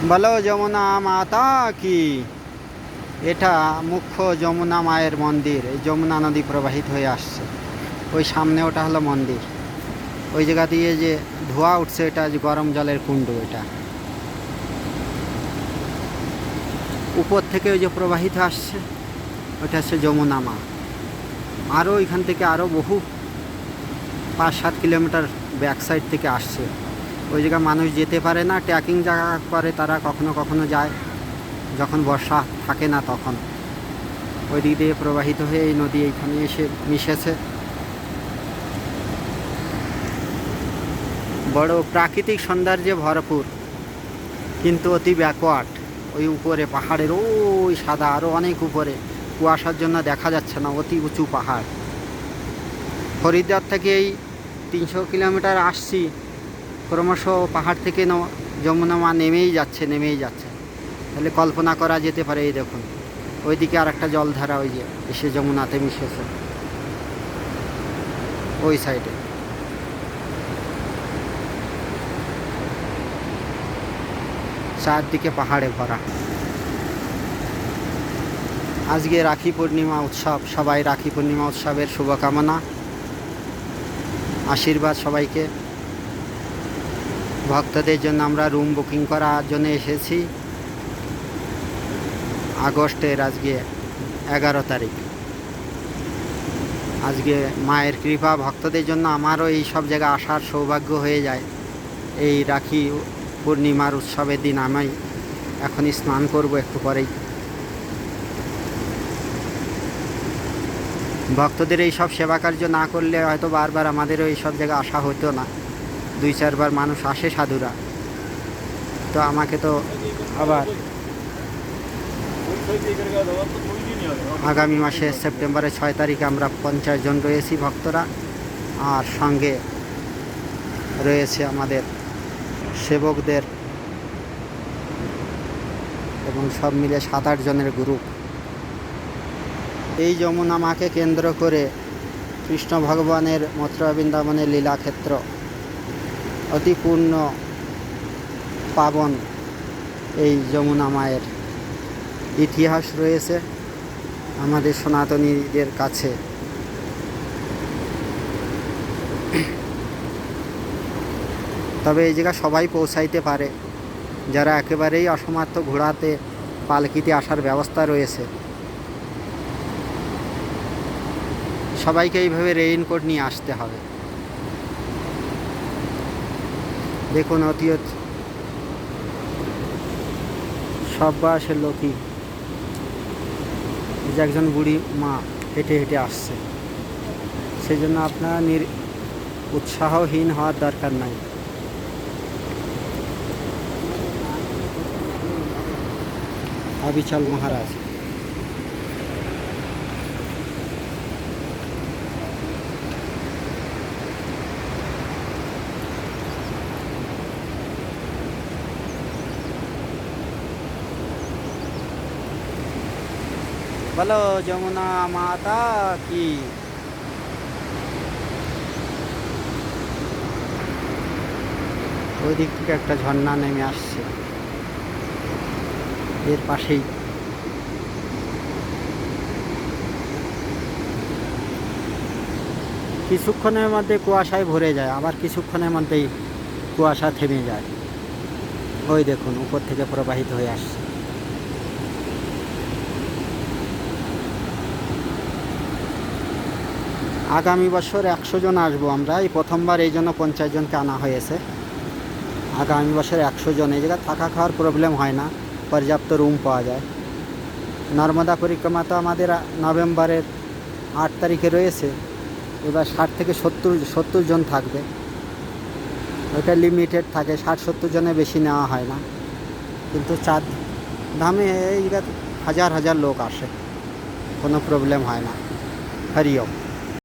বলো যমুনা মাতা কি। এটা মুখ্য যমুনা মায়ের মন্দির। এই যমুনা নদী প্রবাহিত হয়ে আসছে, ওই সামনে ওটা হলো মন্দির। ওই জায়গা দিয়ে যে ধোঁয়া উঠছে এটা যে গরম জলের কুণ্ড। এটা উপর থেকে ওই যে প্রবাহিত আসছে ওটা হচ্ছে যমুনা মা। আরও এখান থেকে আরও বহু 5-7 কিলোমিটার ব্যাক সাইড থেকে আসছে। ওই জায়গা মানুষ যেতে পারে না, ট্রেকিং জায়গা করে তারা কখনো কখনো যায় যখন বর্ষা থাকে না তখন। ওই দিক দিয়ে প্রবাহিত হয়ে এই নদী এইখানে এসে মিশেছে। বড় প্রাকৃতিক সৌন্দর্যে ভরপুর, কিন্তু অতি ব্যাকওয়ার্ড। ওই উপরে পাহাড়ের ওই সাদা আরও অনেক উপরে, কুয়াশার জন্য দেখা যাচ্ছে না, অতি উঁচু পাহাড়। হরিদ্বার থেকে এই 300 কিলোমিটার আসছি, ক্রমশ পাহাড় থেকে যমুনা মা নেমেই যাচ্ছে। তাহলে কল্পনা করা যেতে পারে। এই দেখুন ওইদিকে আর একটা জলধারা ওই যে এসে যমুনাতে মিশেছে ওই সাইডে। চারদিকে পাহাড়ে ভরা। আজকে রাখি পূর্ণিমা উৎসব, সবাই রাখি পূর্ণিমা উৎসবের শুভকামনা, আশীর্বাদ সবাইকে। ভক্তদের জন্য আমরা রুম বুকিং করার জন্য এসেছি। আগস্টের আজকে 11 তারিখ। আজকে মায়ের কৃপা ভক্তদের জন্য আমারও এই সব জায়গায় আসার সৌভাগ্য হয়ে যায়। এই রাখি পূর্ণিমার উৎসবের দিন আমি এখনই স্নান করব একটু পরেই। ভক্তদের এই সব সেবা কার্য না করলে হয়তো বারবার আমাদেরও এই সব জায়গায় আসা হতো না। 2-4 বার মানুষ আসে সাধুরা, তো আমাকে তো আবার আগামী মাসে সেপ্টেম্বরের 6 তারিখে আমরা 50 জন রয়েছি ভক্তরা, আর সঙ্গে রয়েছে আমাদের সেবকদের, এবং সব মিলে 7-8 জনের গ্রুপ। এই যমুনা মাকে কেন্দ্র করে কৃষ্ণ ভগবানের মথুরা বৃন্দাবনের লীলাক্ষেত্র, অতি পূর্ণ পাবন এই যমুনা মায়ের ইতিহাস রয়েছে আমাদের সনাতনীদের কাছে। তবে এই জায়গা সবাই পৌঁছাইতে পারে, যারা একেবারেই অসমর্থ ঘোড়াতে পালকিতে আসার ব্যবস্থা রয়েছে। সবাইকে এইভাবে রেইনকোট নিয়ে আসতে হবে। দেখুন অতি সব বয়সের লোকই, যে একজন বুড়ি মা হেঁটে হেঁটে আসছে, সেই জন্য আপনারা উৎসাহহীন হওয়ার দরকার নাই। অবিচল মহারাজ। বলো যমুনা মাতা কি। ওই দিক থেকে একটা ঝর্ণা নেমে আসছে এর পাশেই। কিছুক্ষণের মধ্যে কুয়াশায় ভরে যায়, আবার কিছুক্ষণের মধ্যেই কুয়াশা থেমে যায়। ওই দেখুন উপর থেকে প্রবাহিত হয়ে আসছে। আগামী বছর 100 জন আসবো আমরা, এই প্রথমবার, এই জন্য 50 জনকে আনা হয়েছে। আগামী বছর 100 জন। এই জায়গায় থাকা খাওয়ার প্রবলেম হয় না, পর্যাপ্ত রুম পাওয়া যায়। নর্মদা পরিক্রমা তো আমাদের নভেম্বরের 8 তারিখে রয়েছে। এবার 60 থেকে 70 জন থাকবে। ওইটা লিমিটেড থাকে, 60-70 জনের বেশি নেওয়া হয় না। কিন্তু চার ধামে এই জায়গায় হাজার হাজার লোক আসে, কোনো প্রবলেম হয় না। হরি ওম।